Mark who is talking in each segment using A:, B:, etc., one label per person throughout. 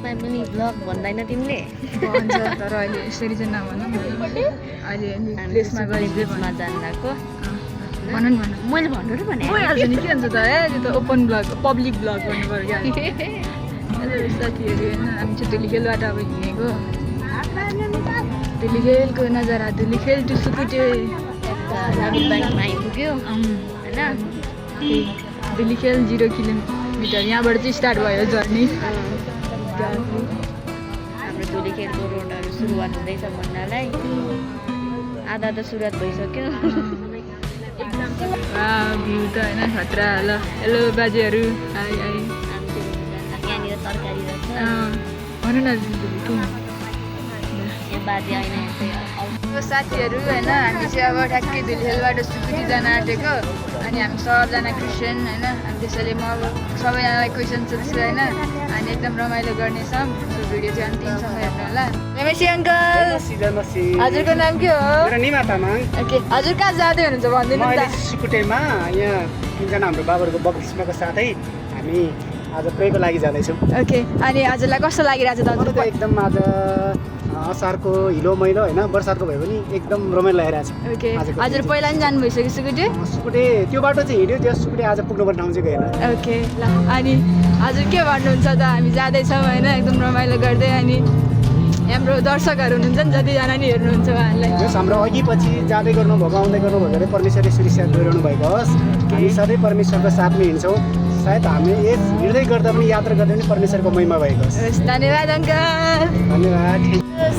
A: त्यसमा पनि ब्लग भन्दैन तिमीले
B: भन्छ तर अहिले यसरी चाहिँ नभनौँ अहिले प्लेसमा गएर
A: प्लेसमा जानु लाग्यो
B: भन न भन
A: मैले भन्नु र भने
B: भइहाल्छ नि के हुन्छ त त्यो त ओपन ब्लग पब्लिक ब्लग गर्नु पर्यो क्या साथीहरू होइन हामी चाहिँ धुलीखेलबाट अब हिँडेको धुलीखेलको नजारा धुलीखेल टु सुकुटे
A: बाइकमा आइपुग्यो होइन
B: धुलीखेल 0 किलोमिटर यहाँबाट चाहिँ स्टार्ट भयो जर्नी
A: हाम्रो धुलीखेलको रोडहरू सुरुवात हुँदैछ भन्नलाई आधा त सुरुवात भइसक्यो
B: भ्यू त होइन खतरा ल हेलो बाजेहरू हाई हाई
A: यहाँनिर तरकारी रहेछ
B: भन न
A: यहाँ बाजे होइन
B: साथीहरू होइन हामी चाहिँ अब ठ्याक्कै धुलीखेलबाट सुकुटी जान आँटेको अनि हामी सबजना क्रिस्चियन होइन अनि त्यसैले म अब सबैजनालाई क्वेसन सोध्छु होइन अनि एकदम रमाइलो गर्नेछौँ त्यो भिडियो चाहिँ अन्तिमसम्म हेर्नु होला रमेशी अङ्कल हजुरको नाम के हो
C: निमा तामाङ
B: ओके हजुर कहाँ जाँदै हुनुहुन्छ भनिदिनु
C: म
B: नि
C: अहिले
B: त
C: सुकुटेमा यहाँ तिनजना हाम्रो बाबाहरूको बक्रिस्माको साथै हामी आज प्रेको लागि जाँदैछौँ
B: ओके अनि हजुरलाई कस्तो लागिरहेको छ
C: मलाई त
B: दाजु
C: एकदम आज असारको हिलो मैलो होइन बर्सातको भए पनि एकदम रमाइलो लागिरहेको छ
B: ओके
C: आजको
B: हजुर
C: दिन
B: पहिला पनि जानु भइसक्यो सुकुटी
C: सुकुटे त्यो बाटो चाहिँ हिँड्यो त्यो सुकुटे आज पुग्नुपर्ने ठाउँ चाहिँ गएन
B: ओके ल अनि हजुर के भन्नुहुन्छ त हामी जाँदैछौँ होइन एकदम रमाइलो गर्दै अनि हाम्रो दर्शकहरू हुनुहुन्छ नि जतिजना नि हेर्नुहुन्छ उहाँहरूलाई
C: जस हाम्रो अघि पछि जाँदै गर्नुभएको आउँदै गर्नुभएको अरे परमेश्वरले सुरक्षा गरिरहनु भएको होस् हामी सधैँ परमेश्वरको साथमा हिँड्छौँ सायद हामी यस हिँड्दै गर्दा पनि यात्रा गर्दा पनि परमेश्वरको महिमा भएको होस्
B: हस् धन्यवाद अङ्कल
C: धन्यवाद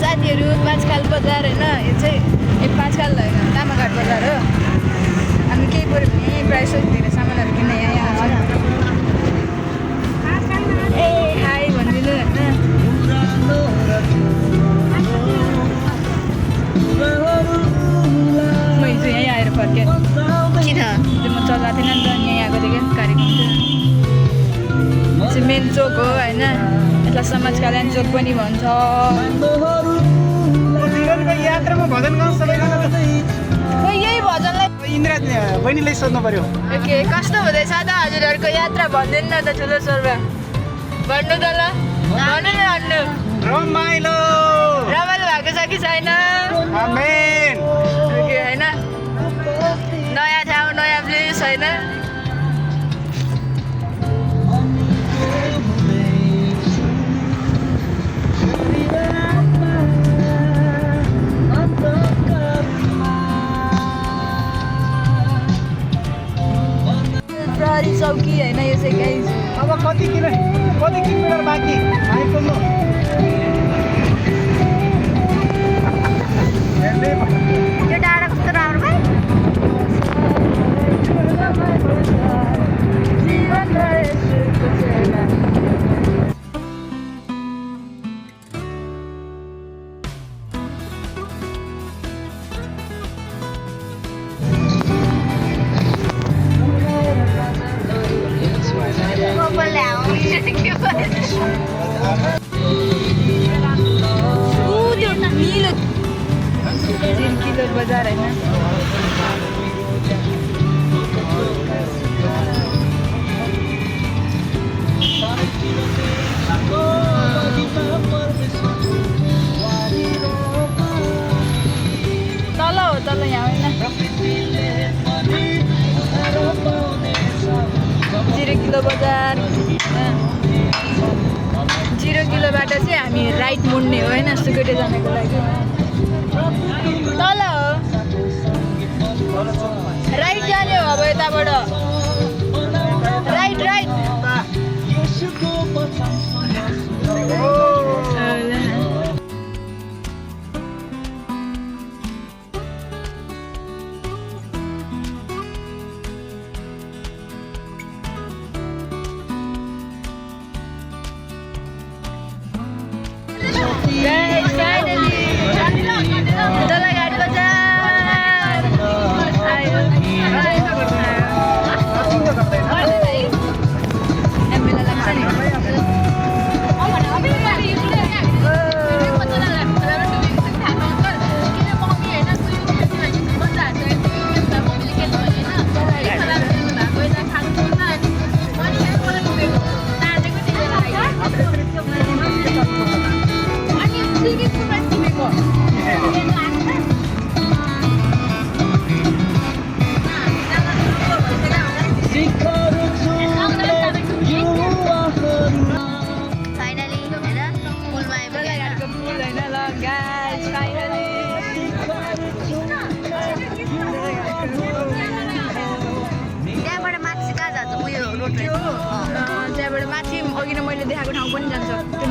B: साथीहरू पाँचखाल बजार होइन यो चाहिँ पाँचखाल होइन तामाघाट बजार हो हामी केही पऱ्यो भने यहीँ प्रायः सो धेरै सामानहरू किन्न यहाँ आउँछ ए हाई भनिदिनु होइन म हिजो यहीँ आएर फर्केँ
A: किन
B: म चलाएको थिएन नि त यहीँ आएको थिएँ क्या कार्यक्रम चाहिँ मेन चोक हो होइन यसलाई समाज कल्याण चोक पनि भन्छ
C: यात्रामा भजन गाउँ सबैजना
B: यही भजनलाई
C: इन्द्रा बहिनीलाई सोध्नु पर्यो
B: ओके कस्तो हुँदैछ त हजुरहरूको यात्रा भनिदिनु न त ठुलो स्वरमा भन्नु त ल भन्नु न भन्नु
C: रमाइलो
B: रमाइलो भएको छ कि छैन
C: आमेन
B: ओके होइन नयाँ ठाउँ नयाँ प्लेस होइन प्रहरी चौकी होइन यो चाहिँ गाइज
C: अब कति किलोमिटर बाँकी हामी पुग्नु
A: त्यो डाँडा कस्तो राम्रो भाइ
B: किलो बजार होइन तल हो तल यहाँ होइन 0 किलो बजार 0 किलोबाट चाहिँ हामी राइट मुड्ने हो होइन सुकुटे जानको लागि तल हो राइट जाने हो अब यताबाट राइट राइट Guys, finally!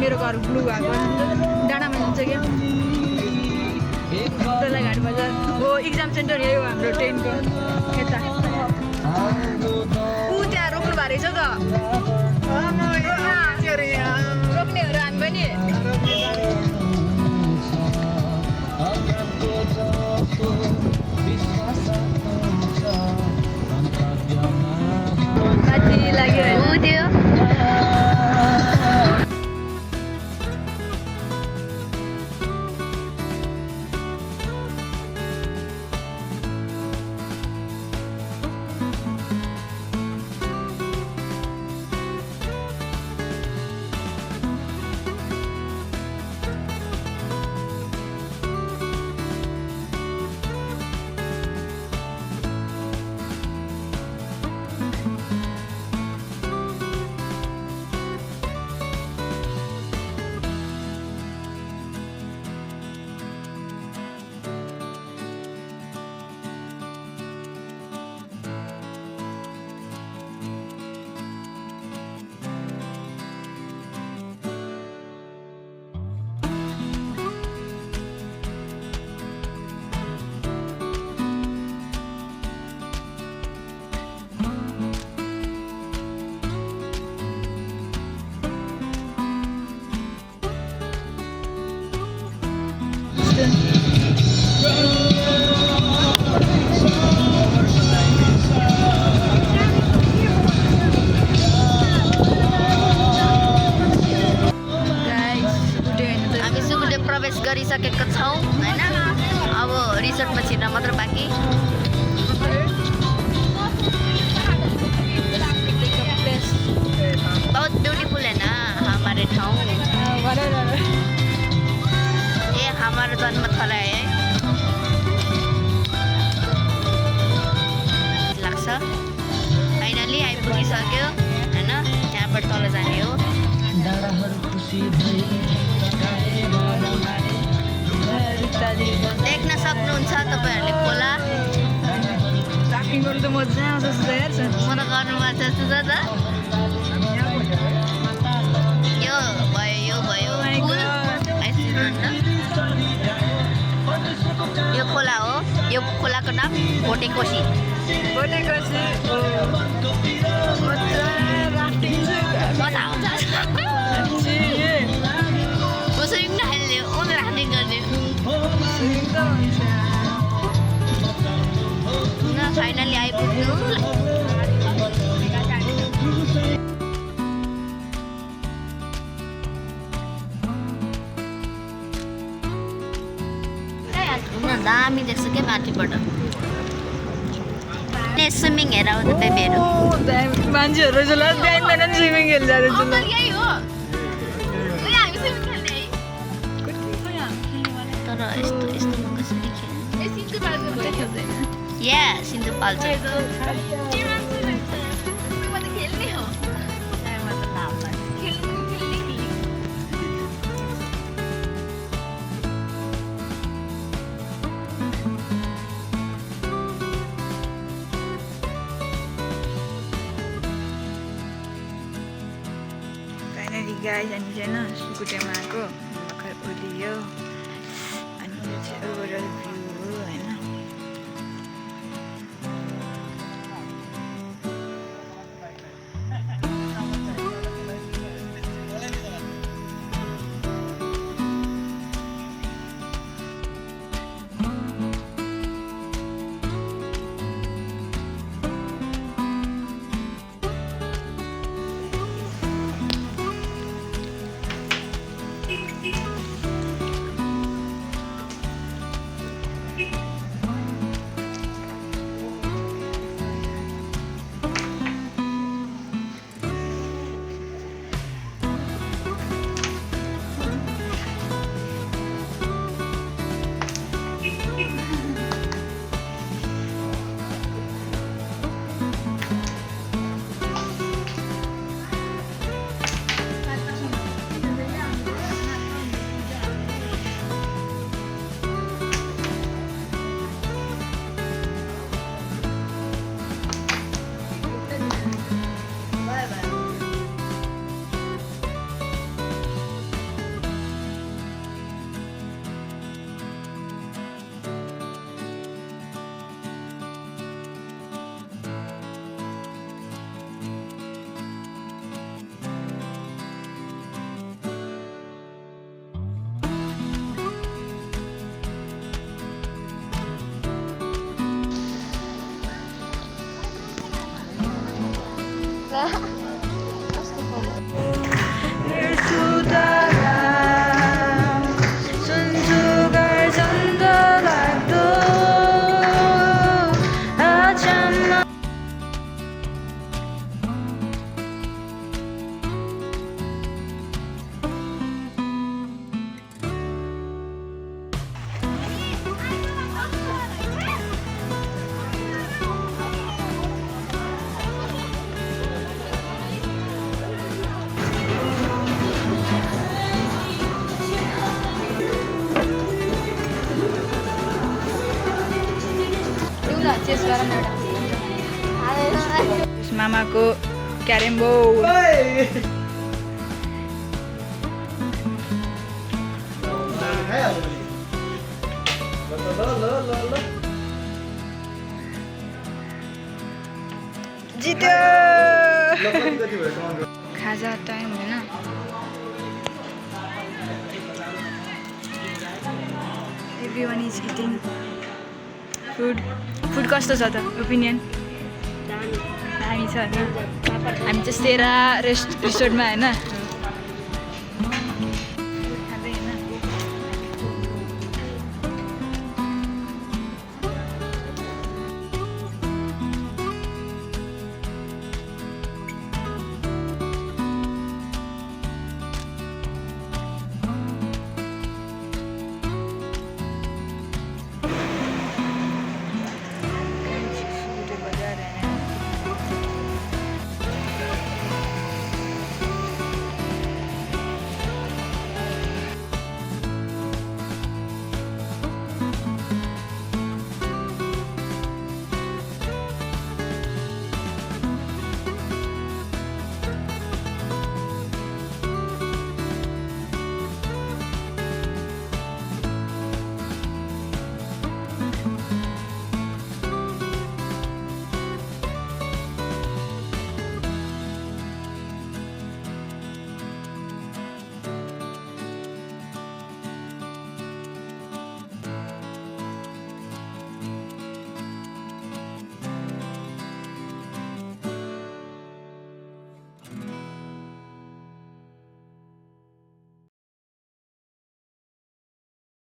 B: मेरो घर ब्लू भएको डाँडामा हुन्छ क्या तोलाघाट बजार हो इक्जाम सेन्टर यही हो हाम्रो 10 को यता ऊ त्यहाँ रोक्नु भएको रहेछ त रोक्नेहरू हामी पनि माथि लागिरहेको
A: प्रवेश गरिसकेको छौँ हैन अब रिसोर्टमा छिर्न मात्र बाँकी बहुत ब्यूटीफुल है ना हमारे ठाउँ ये हमारा जन्मस्थल है लाग्छ फाइनली आइपुगिसक्यो हैन यहाँबाट तल जाने हो देख्न सक्नुहुन्छ तपाईहरुले खोला
B: राफ्टिङ गर्नु त मजा आउँछ जस्तो यार
A: म त गर्नु मन छ जस्तो छ यो भयो यो खोला हो यो खोलाको नाम भोटेकोसी मजा आउँछ स्विमिङ नखेल्ने उनीहरू राफ्टिङ गर्ने फाइनली आइपुग्नु दामी देख्छ क्या माथिबाट स्विमिङ हेर आउँछ बेबीहरू
B: मान्छेहरू स्विमिङ खेल्न जाँदैछ
A: तर यस्तो यस्तो कसरी खेल्ने या सिन्धुपाल्चोक
B: गाइस हामी चाहिँ होइन सुकुटेमा आएको भर्खर ओर्लियो अनि यो चाहिँ ओभरअल भ्यू हो होइन ल चेस गरौँ न एउटा मामाको क्यारेम बोर्ड जित्यो खाजा टाइम होइन एभ्रिवान इज इटिङ फुड कस्तो छ त ओपिनियन दामी छ होइन हामी चाहिँ तेरा रिसोर्टमा होइन